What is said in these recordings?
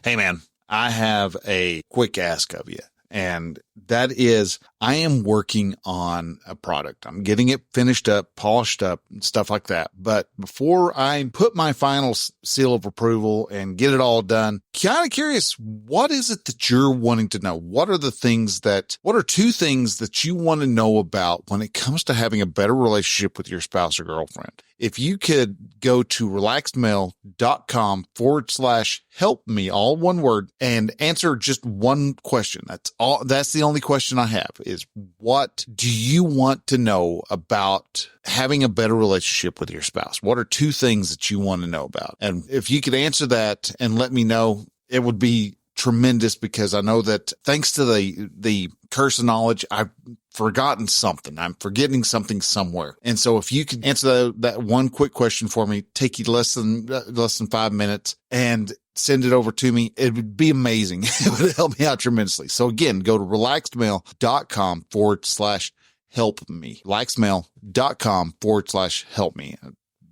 Hey man, I have a quick ask of you. And that is, I am working on a product. I'm getting it finished up, polished up, and stuff like that. But before I put my final seal of approval and get it all done, kind of curious, what is it that you're wanting to know? What are two things that you want to know about when it comes to having a better relationship with your spouse or girlfriend? If you could go to relaxedmail.com/help me, all one word, and answer just one question. That's all. That's the only question I have is, what do you want to know about having a better relationship with your spouse? What are two things that you want to know about? And if you could answer that and let me know, it would be tremendous, because I know that thanks to the curse of knowledge, I've forgotten something. I'm forgetting something somewhere. And so if you could answer that one quick question for me, take you less than 5 minutes and send it over to me, it would be amazing. It would help me out tremendously. So again, go to relaxedmail.com/help me, relaxedmail.com/help me.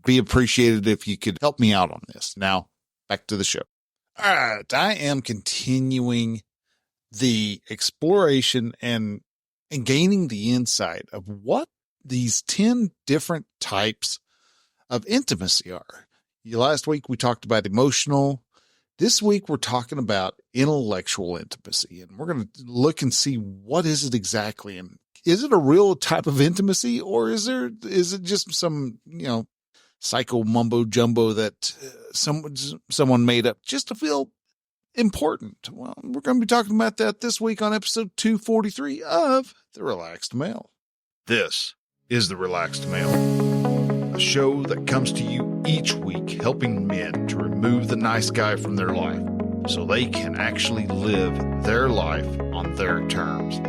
Be appreciated if you could help me out on this. Now back to the show. All right. I am continuing the exploration and gaining the insight of what these 10 different types of intimacy are. Last week we talked about emotional. This week we're talking about intellectual intimacy, and we're going to look and see what is it exactly. And is it a real type of intimacy, or is it just some, psycho mumbo jumbo that someone made up just to feel important? Well, we're going to be talking about that this week on episode 243 of The Relaxed Male. This is The Relaxed Male, a show that comes to you each week helping men to remove the nice guy from their life so they can actually live their life on their terms.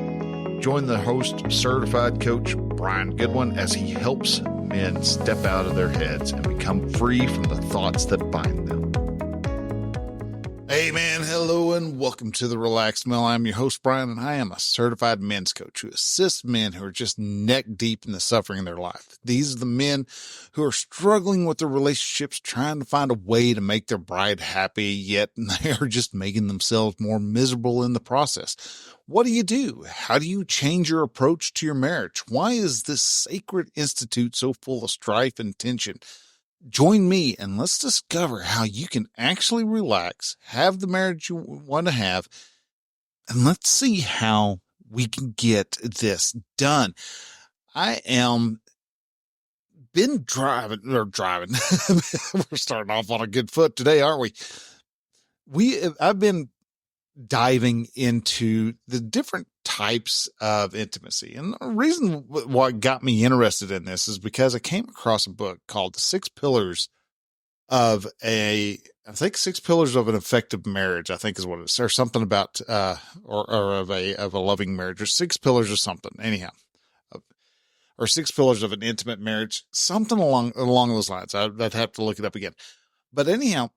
Join the host, certified coach Brian Goodwin, as he helps men step out of their heads and become free from the thoughts that bind them. Hey man, hello and welcome to The Relaxed Male. I'm your host Brian, and I am a certified men's coach who assists men who are just neck deep in the suffering in their life. These are the men who are struggling with their relationships, trying to find a way to make their bride happy, yet they are just making themselves more miserable in the process. What do? How do you change your approach to your marriage? Why is this sacred institute so full of strife and tension? Join me and let's discover how you can actually relax, have the marriage you want to have, and let's see how we can get this done. I am been driving. We're starting off on a good foot today, aren't we? I've been diving into the different types of intimacy. And the reason what got me interested in this is because I came across a book called The Six Pillars of an Effective Marriage, I think is what it is, or something about, or of a loving marriage, or Six Pillars or something. Anyhow, or Six Pillars of an Intimate Marriage, something along those lines. I'd have to look it up again. But anyhow,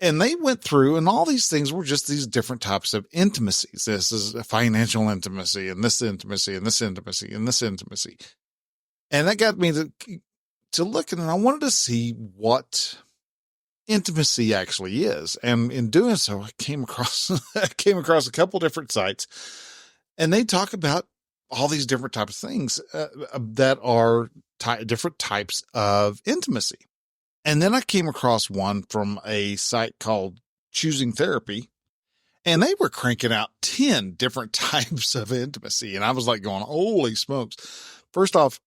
and they went through, and all these things were just these different types of intimacies. This is a financial intimacy, and this intimacy, and this intimacy, and this intimacy. And that got me to looking, and I wanted to see what intimacy actually is. And in doing so, I came across a couple different sites, and they talk about all these different types of things that are different types of intimacy. And then I came across one from a site called Choosing Therapy, and they were cranking out 10 different types of intimacy. And I was like going, holy smokes. First off,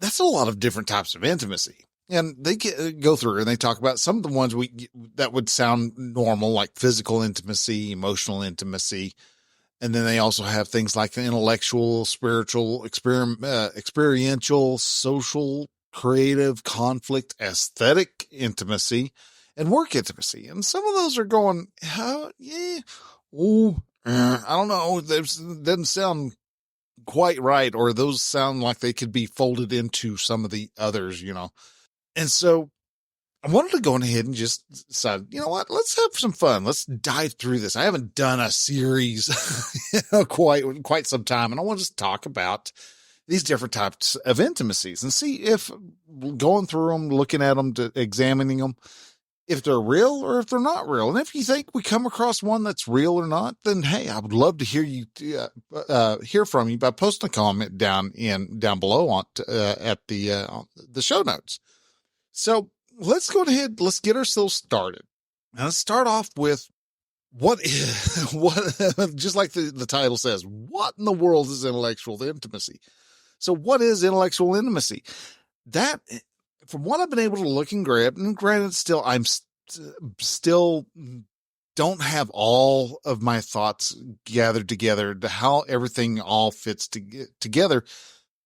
that's a lot of different types of intimacy. And they go through and they talk about some of the ones that would sound normal, like physical intimacy, emotional intimacy. And then they also have things like intellectual, spiritual, experiential, social, creative, conflict, aesthetic intimacy, and work intimacy. And some of those are going, I don't know. That doesn't sound quite right. Or those sound like they could be folded into some of the others, And so I wanted to go ahead and just decide, you know what, let's have some fun. Let's dive through this. I haven't done a series quite some time. And I want to just talk about these different types of intimacies and see if going through them, looking at them, examining them, if they're real or if they're not real. And if you think we come across one that's real or not, then hey, I would love to hear you, hear from you by posting a comment down below on, at the show notes. So let's go ahead. Let's get ourselves started. Now let's start off with just like the title says, what in the world is intellectual intimacy? So what is intellectual intimacy? That, from what I've been able to look and grab, and granted, I'm still don't have all of my thoughts gathered together to how everything all fits together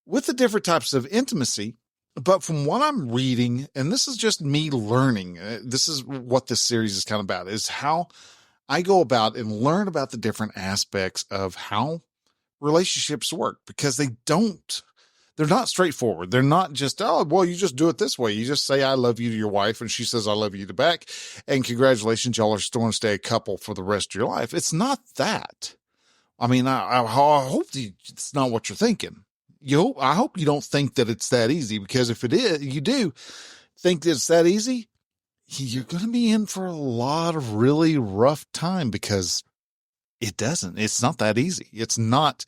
with the different types of intimacy. But from what I'm reading, and this is just me learning, this is what this series is kind of about, is how I go about and learn about the different aspects of how relationships work, because they're not straightforward. They're not just, oh, well, you just do it this way. You just say, I love you to your wife, and she says, I love you to back. And congratulations, y'all are still going to stay a couple for the rest of your life. It's not that. I mean, I hope it's not what you're thinking. I hope you don't think that it's that easy, because if it is, you do think that it's that easy, you're going to be in for a lot of really rough time, because it's not that easy. It's not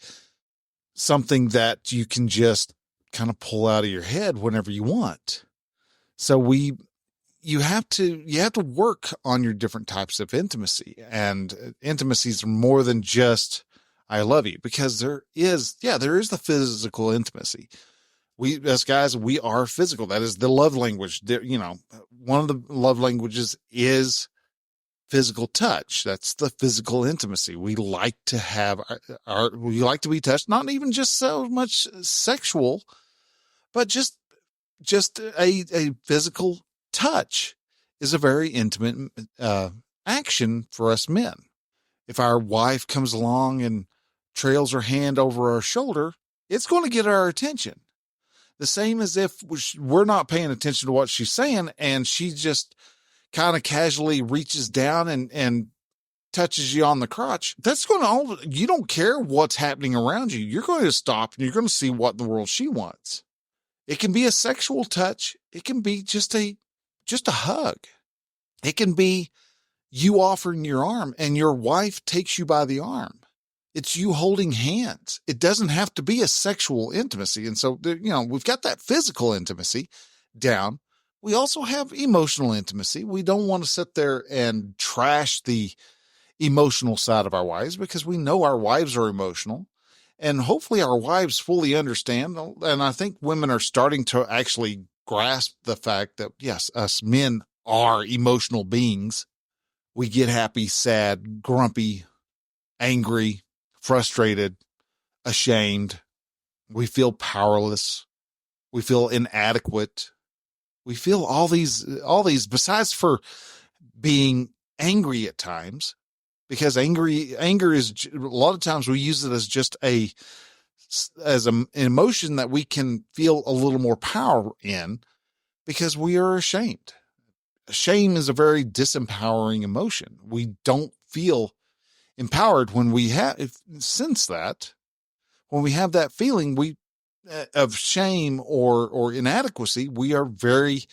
something that you can just kind of pull out of your head whenever you want. So you have to work on your different types of intimacy, and intimacies are more than just, I love you, because there is the physical intimacy. We, as guys, we are physical. That is the love language. One of the love languages is physical touch. That's the physical intimacy. We like to have we like to be touched, not even just so much sexual, but just a physical touch is a very intimate action for us men. If our wife comes along and trails her hand over our shoulder, it's going to get our attention. The same as if we're not paying attention to what she's saying, and she just kind of casually reaches down and touches you on the crotch. That's going to, you don't care what's happening around you. You're going to stop and you're going to see what in the world she wants. It can be a sexual touch. It can be just a hug. It can be you offering your arm and your wife takes you by the arm. It's you holding hands. It doesn't have to be a sexual intimacy. And so, we've got that physical intimacy down. We also have emotional intimacy. We don't want to sit there and trash the emotional side of our wives, because we know our wives are emotional, and hopefully our wives fully understand. And I think women are starting to actually grasp the fact that, yes, us men are emotional beings. We get happy, sad, grumpy, angry, frustrated, ashamed. We feel powerless. We feel inadequate. We feel all these, besides for being angry at times, because anger is, a lot of times we use it as just an emotion that we can feel a little more power in, because we are ashamed. Shame is a very disempowering emotion. We don't feel empowered when we sense that. When we have that feeling of shame or inadequacy, we are very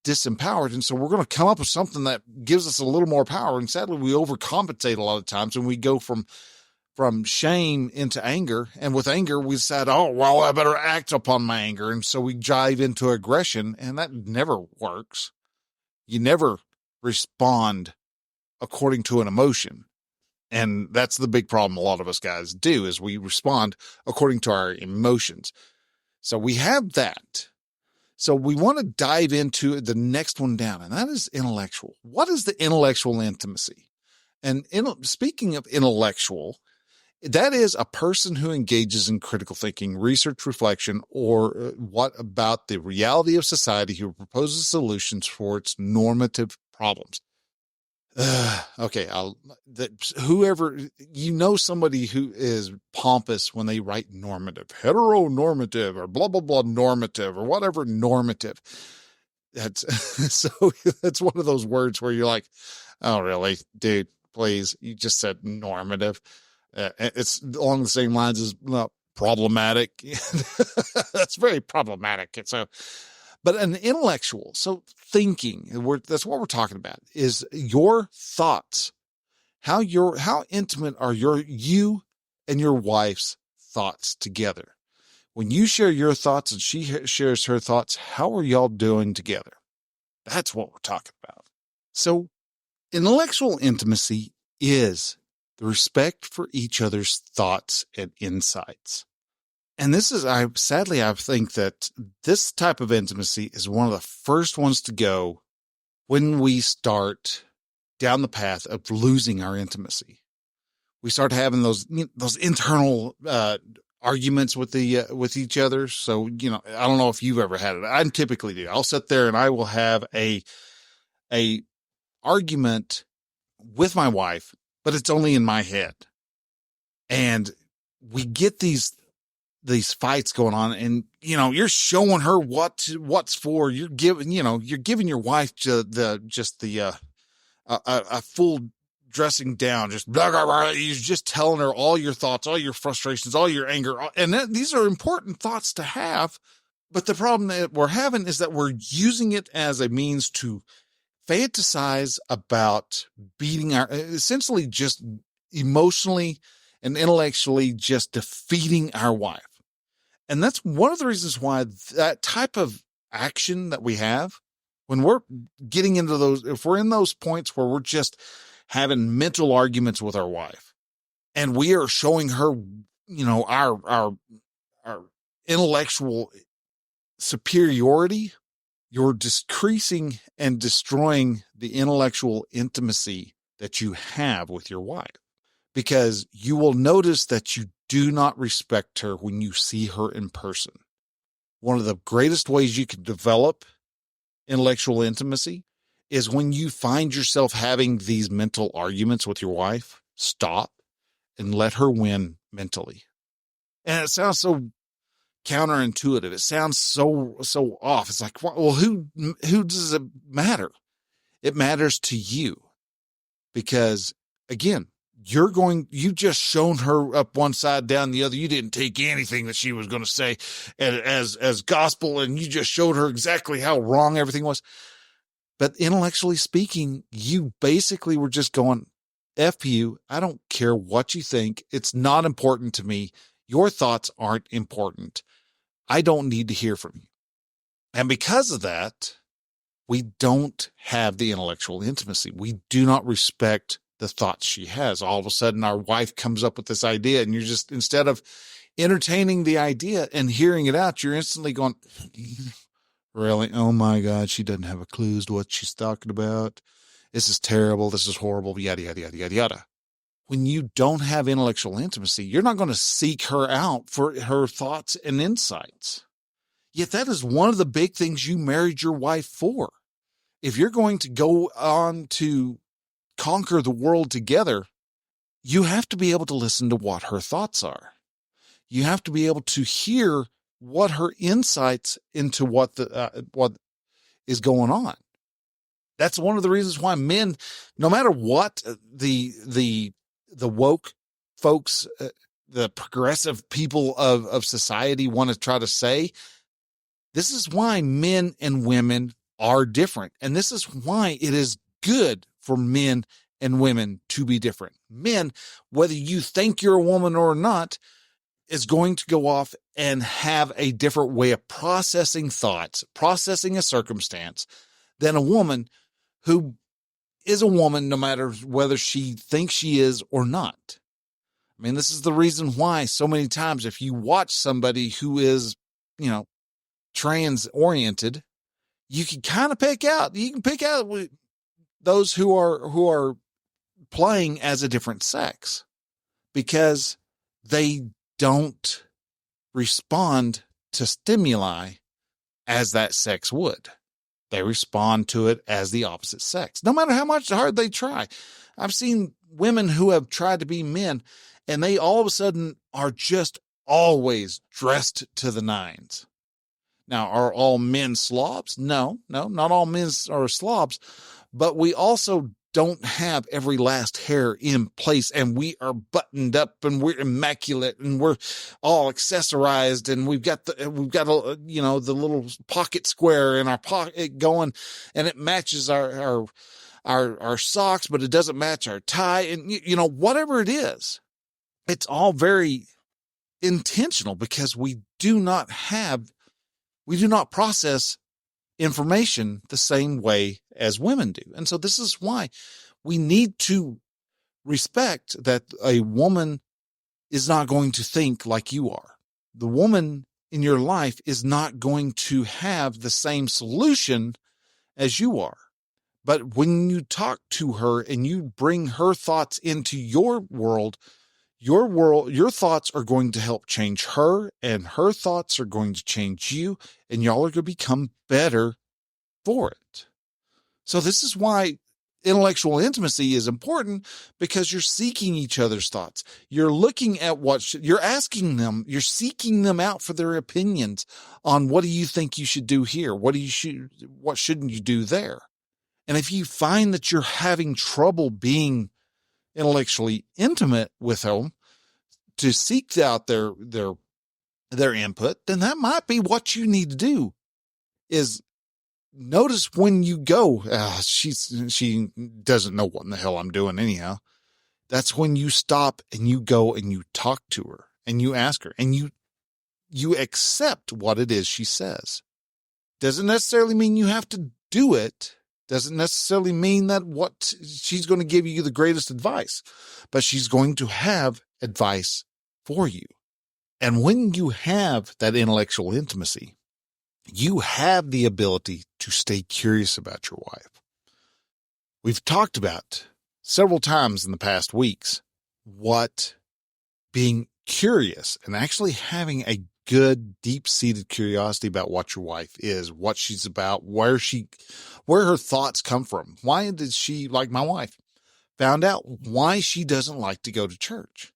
disempowered. And so we're going to come up with something that gives us a little more power. And sadly, we overcompensate a lot of times, and we go from shame into anger. And with anger, we decide, oh, well, I better act upon my anger. And so we dive into aggression, and that never works. You never respond according to an emotion. And that's the big problem a lot of us guys do, is we respond according to our emotions. So we have that. So we want to dive into the next one down, and that is intellectual. What is the intellectual intimacy? And speaking of intellectual, that is a person who engages in critical thinking, research, reflection, or what about the reality of society, who proposes solutions for its normative problems. Okay. Whoever, somebody who is pompous when they write normative, heteronormative, or blah, blah, blah, normative, or whatever normative. That's that's one of those words where you're like, oh, really, dude, please. You just said normative. It's along the same lines as problematic. That's very problematic. And so But an intellectual, so thinking, that's what we're talking about, is your thoughts. How intimate are you and your wife's thoughts together? When you share your thoughts and she shares her thoughts, how are y'all doing together? That's what we're talking about. So intellectual intimacy is the respect for each other's thoughts and insights. And this is, I think that this type of intimacy is one of the first ones to go when we start down the path of losing our intimacy. We start having those internal arguments with each other. So, I don't know if you've ever had it. I typically do. I'll sit there and I will have a argument with my wife, but it's only in my head. And we get these fights going on, and you're showing her what's for. You're giving your wife a full dressing down, just blah, blah, blah. You're just telling her all your thoughts, all your frustrations, all your anger. And these are important thoughts to have. But the problem that we're having is that we're using it as a means to fantasize about essentially just emotionally and intellectually just defeating our wife. And that's one of the reasons why that type of action that we have, when we're getting into those, if we're in those points where we're just having mental arguments with our wife and we are showing her, our intellectual superiority, you're decreasing and destroying the intellectual intimacy that you have with your wife, because you will notice that you do not respect her when you see her in person. One of the greatest ways you can develop intellectual intimacy is when you find yourself having these mental arguments with your wife, stop and let her win mentally. And it sounds so counterintuitive. It sounds so off. It's like, well, who does it matter? It matters to you, because again, you just shown her up one side, down the other. You didn't take anything that she was going to say as gospel, and you just showed her exactly how wrong everything was. But intellectually speaking, you basically were just going, F you. I don't care what you think. It's not important to me. Your thoughts aren't important. I don't need to hear from you. And because of that, we don't have the intellectual intimacy. We do not respect the thoughts she has. All of a sudden, our wife comes up with this idea, and you're just, instead of entertaining the idea and hearing it out, you're instantly going, really? Oh my God, she doesn't have a clue as to what she's talking about. This is terrible. This is horrible. Yada, yada, yada, yada, yada. When you don't have intellectual intimacy, you're not going to seek her out for her thoughts and insights. Yet that is one of the big things you married your wife for. If you're going to go on to conquer the world together, you have to be able to listen to what her thoughts are. You have to be able to hear what her insights into what is going on. That's one of the reasons why men, no matter what the woke folks, the progressive people of society want to try to say, this is why men and women are different. And this is why it is good for men and women to be different. Men, whether you think you're a woman or not, is going to go off and have a different way of processing thoughts, processing a circumstance, than a woman who is a woman, no matter whether she thinks she is or not. I mean, this is the reason why so many times, if you watch somebody who is, trans oriented, you can kind of pick out those who are playing as a different sex, because they don't respond to stimuli as that sex would. They respond to it as the opposite sex, no matter how much hard they try. I've seen women who have tried to be men, and they all of a sudden are just always dressed to the nines. Now, are all men slobs? No, not all men are slobs, but we also don't have every last hair in place, and we are buttoned up and we're immaculate and we're all accessorized, and we've got the little pocket square in our pocket going, and it matches our socks, but it doesn't match our tie. And whatever it is, it's all very intentional because we do not process information the same way as women do. And so this is why we need to respect that a woman is not going to think like you are. The woman in your life is not going to have the same solution as you are. But when you talk to her and you bring her thoughts into your world, your thoughts are going to help change her, and her thoughts are going to change you, and y'all are going to become better for it. So this is why intellectual intimacy is important, because you're seeking each other's thoughts. You're looking at you're asking them, you're seeking them out for their opinions on what do you think you should do here? What shouldn't you do there? And if you find that you're having trouble being intellectually intimate with them to seek out their input, then that might be what you need to do. Is notice when you go, she doesn't know what in the hell I'm doing anyhow. That's when you stop and you go and you talk to her and you ask her and you accept what it is she says. Doesn't necessarily mean you have to do it. Doesn't necessarily mean that what she's going to give you the greatest advice, but she's going to have advice for you. And when you have that intellectual intimacy, you have the ability to stay curious about your wife. We've talked about several times in the past weeks what being curious and actually having a good, deep-seated curiosity about what your wife is, what she's about, where her thoughts come from. Why did she, like my wife, found out why she doesn't like to go to church?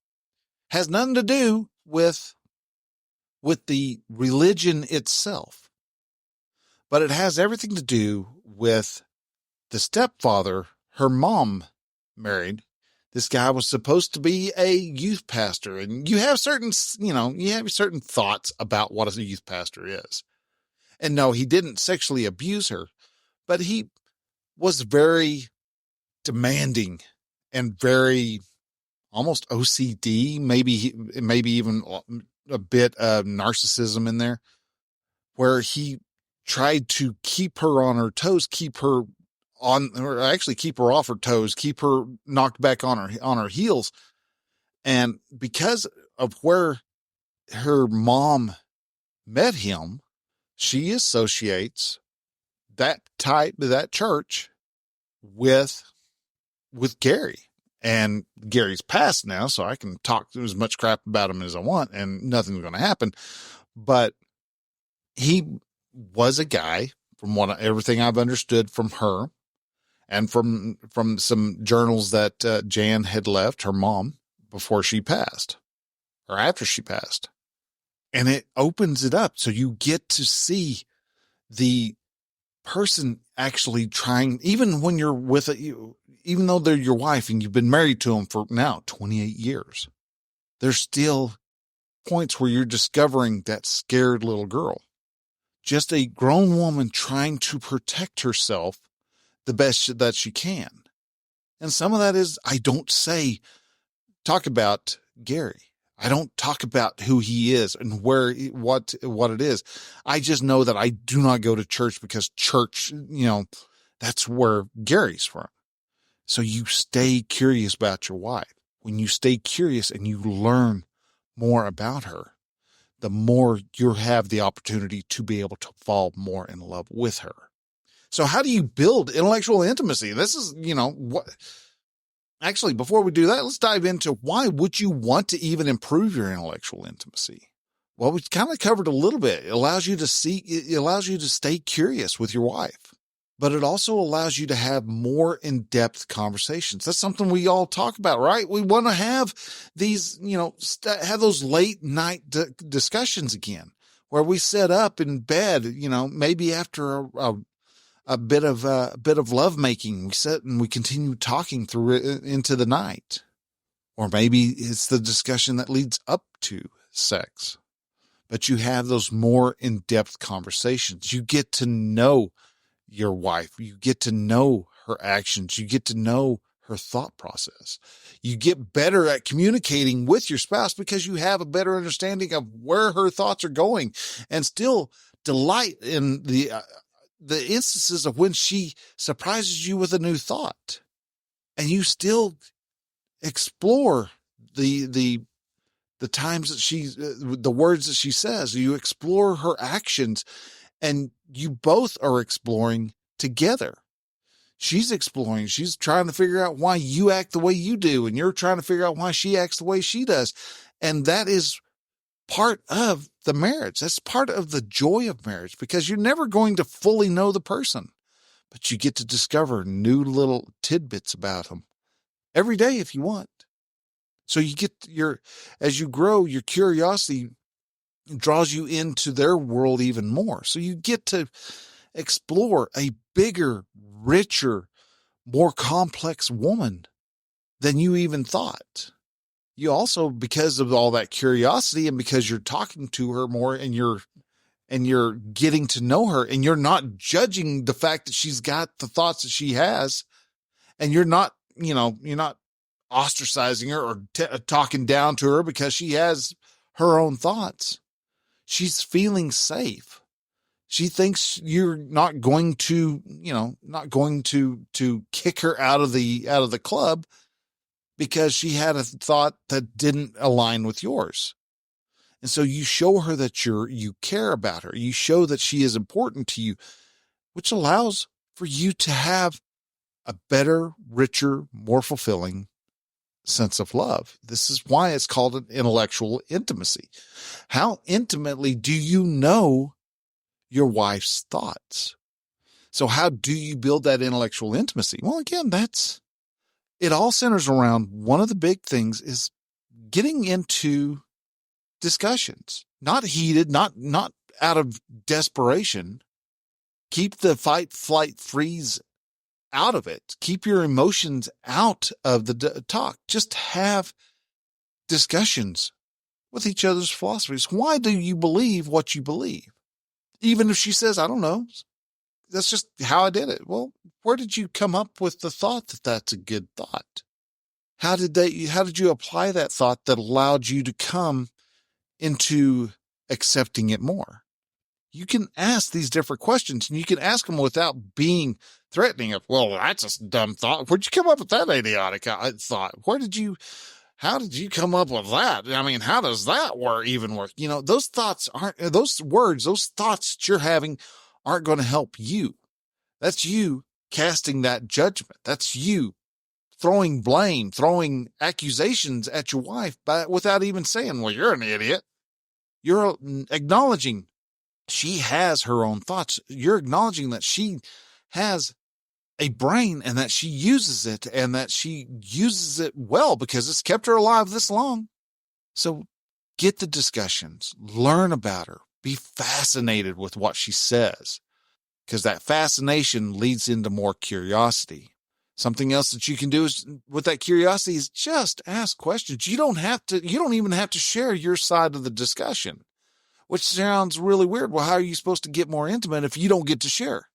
Has nothing to do with the religion itself, but it has everything to do with the stepfather her mom married. This guy was supposed to be a youth pastor, and you have certain thoughts about what a youth pastor is. And no, he didn't sexually abuse her, but he was very demanding and very almost OCD, maybe even a bit of narcissism in there, where he tried to keep her on her toes, keep her off her toes, keep her knocked back on her heels. And because of where her mom met him, she associates that church with Gary. And Gary's passed now, so I can talk as much crap about him as I want and nothing's going to happen. But he was a guy, from everything I've understood from her and from some journals that Jan had left, her mom, before she passed or after she passed. And it opens it up so you get to see the person actually trying, even when you're with even though they're your wife and you've been married to them for now 28 years, there's still points where you're discovering that scared little girl. Just a grown woman trying to protect herself the best that she can. And some of that is, I don't talk about Gary. I don't talk about who he is and what it is. I just know that I do not go to church because church, that's where Gary's from. So you stay curious about your wife. When you stay curious and you learn more about her, the more you have the opportunity to be able to fall more in love with her. So how do you build intellectual intimacy? This is, what. Actually, before we do that, let's dive into why would you want to even improve your intellectual intimacy? Well, we kind of covered a little bit. It allows you to stay curious with your wife, but it also allows you to have more in-depth conversations. That's something we all talk about, right? We want to have these, have those late night discussions again, where we sit up in bed, maybe after a bit of love making. We sit and we continue talking through it into the night. Or maybe it's the discussion that leads up to sex. But you have those more in-depth conversations. You get to know your wife. You get to know her actions. You get to know her thought process. You get better at communicating with your spouse because you have a better understanding of where her thoughts are going, and still delight in the instances of when she surprises you with a new thought, and you still explore the times that the words that she says. You explore her actions, and you both are exploring together. She's exploring. She's trying to figure out why you act the way you do, and you're trying to figure out why she acts the way she does. And that is part of the marriage. That's part of the joy of marriage, because you're never going to fully know the person, but you get to discover new little tidbits about them every day if you want. So you get as you grow, your curiosity draws you into their world even more. So you get to explore a bigger, richer, more complex woman than you even thought. You also, because of all that curiosity and because you're talking to her more and you're getting to know her, and you're not judging the fact that she's got the thoughts that she has, and you're not ostracizing her or talking down to her because she has her own thoughts. She's feeling safe. She thinks you're not going to kick her out of the club because she had a thought that didn't align with yours. And so you show her that you care about her. You show that she is important to you, which allows for you to have a better, richer, more fulfilling sense of love. This is why it's called an intellectual intimacy. How intimately do you know your wife's thoughts? So how do you build that intellectual intimacy? Well, again, it all centers around one of the big things is getting into discussions, not heated, not out of desperation. Keep the fight, flight, freeze out of it. Keep your emotions out of the talk. Just have discussions with each other's philosophies. Why do you believe what you believe? Even if she says, I don't know, that's just how I did it. Well, where did you come up with the thought that that's a good thought? How did you apply that thought that allowed you to come into accepting it more? You can ask these different questions, and you can ask them without being threatening of, well, that's a dumb thought. Where'd you come up with that idiotic thought? How did you come up with that? I mean, how does that even work? Those thoughts those thoughts that you're having aren't going to help you. That's you casting that judgment. That's you throwing blame, throwing accusations at your wife without even saying, well, you're an idiot. You're acknowledging she has her own thoughts. You're acknowledging that she has a brain and that she uses it, and that she uses it well because it's kept her alive this long. So get the discussions, learn about her, be fascinated with what she says, because that fascination leads into more curiosity. Something else that you can do is with that curiosity is just ask questions. You don't even have to share your side of the discussion, which sounds really weird. Well, how are you supposed to get more intimate if you don't get to share?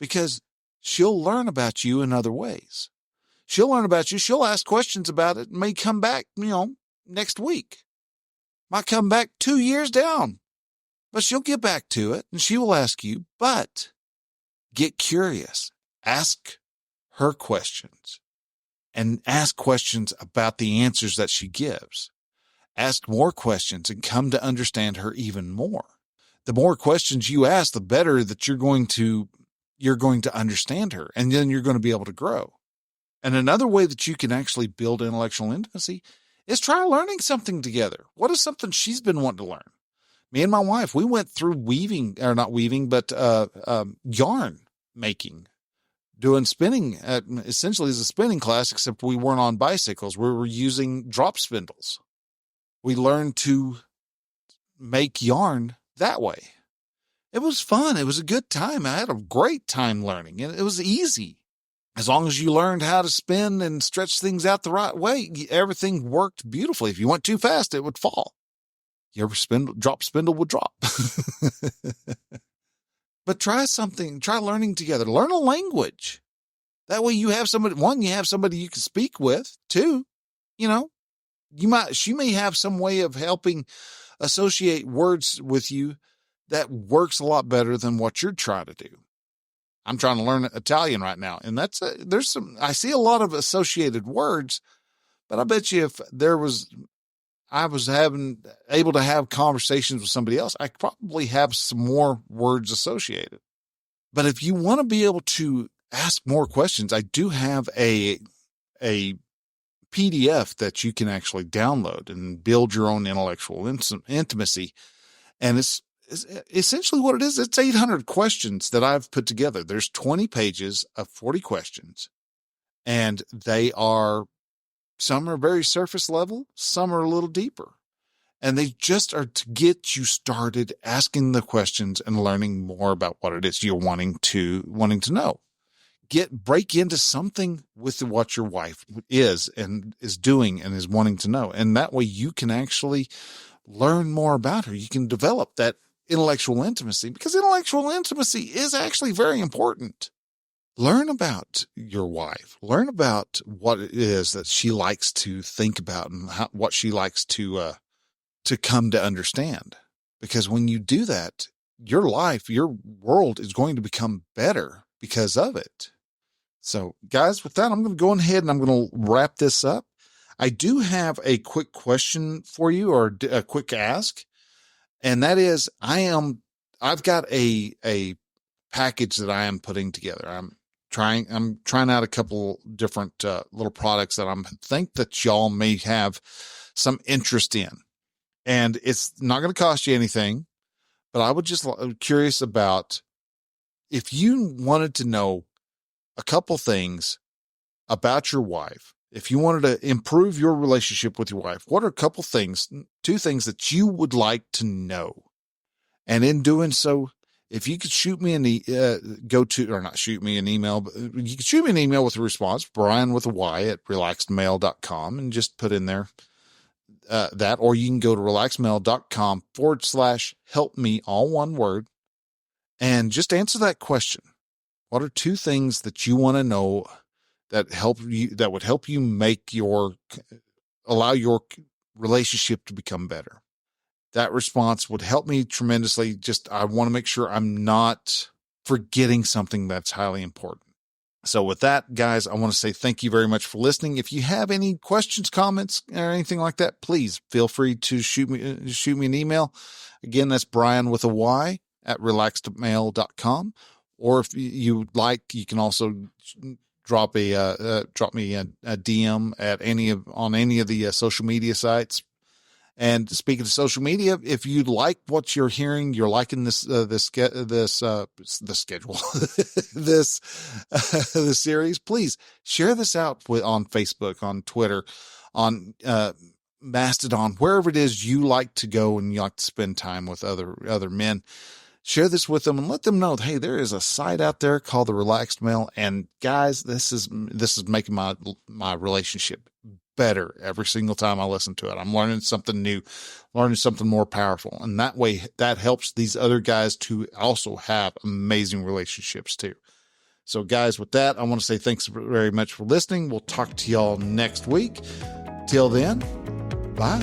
Because she'll learn about you in other ways. She'll learn about you. She'll ask questions about it and may come back, next week. Might come back 2 years down, but she'll get back to it and she will ask you. But get curious. Ask her questions and ask questions about the answers that she gives. Ask more questions and come to understand her even more. The more questions you ask, the better that you're going to understand her, and then you're going to be able to grow. And another way that you can actually build intellectual intimacy is try learning something together. What is something she's been wanting to learn? Me and my wife, we went through yarn making, doing spinning, essentially as a spinning class, except we weren't on bicycles. We were using drop spindles. We learned to make yarn that way. it was fun. It was a good time. I had a great time learning, and it was easy. As long as you learned how to spin and stretch things out the right way, everything worked beautifully. If you went too fast, it would fall. You ever spindle would drop. But try learning together. Learn a language. That way you have somebody, one, you have somebody you can speak with. Two, she may have some way of helping associate words with you that works a lot better than what you're trying to do. I'm trying to learn Italian right now. And I see a lot of associated words, but I bet you if I was able to have conversations with somebody else, I probably have some more words associated. But if you want to be able to ask more questions, I do have a PDF that you can actually download and build your own intellectual intimacy. And it's essentially what it is. It's 800 questions that I've put together. There's 20 pages of 40 questions, and some are very surface level. Some are a little deeper, and they just are to get you started asking the questions and learning more about what it is you're wanting to know. Break into something with what your wife is doing and is wanting to know. And that way you can actually learn more about her. You can develop that intellectual intimacy, because intellectual intimacy is actually very important. Learn about your wife. Learn about what it is that she likes to think about and what she likes to come to understand. Because when you do that, your life, your world is going to become better because of it. So guys, with that, I'm going to go ahead and I'm going to wrap this up. I do have a quick question for you, or a quick ask. And that is, I've got a package that I am putting together. I'm trying out a couple different little products that I think that y'all may have some interest in. And it's not going to cost you anything, but I would just curious about if you wanted to know a couple things about your wife. If you wanted to improve your relationship with your wife, what are a couple things, 2 things that you would like to know? And in doing so, if you could shoot me not shoot me an email, but you could shoot me an email with a response, Brian with a Y at relaxedmail.com, and just put in there that, or you can go to relaxedmail.com/help me, all one word, and just answer that question. What are 2 things that you want to know that would help you allow your relationship to become better? That response would help me tremendously. I want to make sure I'm not forgetting something that's highly important. So with that, guys, I want to say thank you very much for listening. If you have any questions, comments, or anything like that, please feel free to shoot me an email. Again, that's Brian with a Y at relaxedmail.com. Or if you like, you can also drop me a DM on any of the social media sites. And speaking of social media, if you like what you're hearing, you're liking this schedule, this series, please share this out on Facebook, on Twitter, on Mastodon, wherever it is you like to go and you like to spend time with other men. Share this with them and let them know, hey, there is a site out there called The Relaxed Male. And guys, this is making my relationship better every single time I listen to it. I'm learning something new, learning something more powerful. And that way, that helps these other guys to also have amazing relationships too. So guys, with that, I want to say thanks very much for listening. We'll talk to y'all next week. Till then, bye.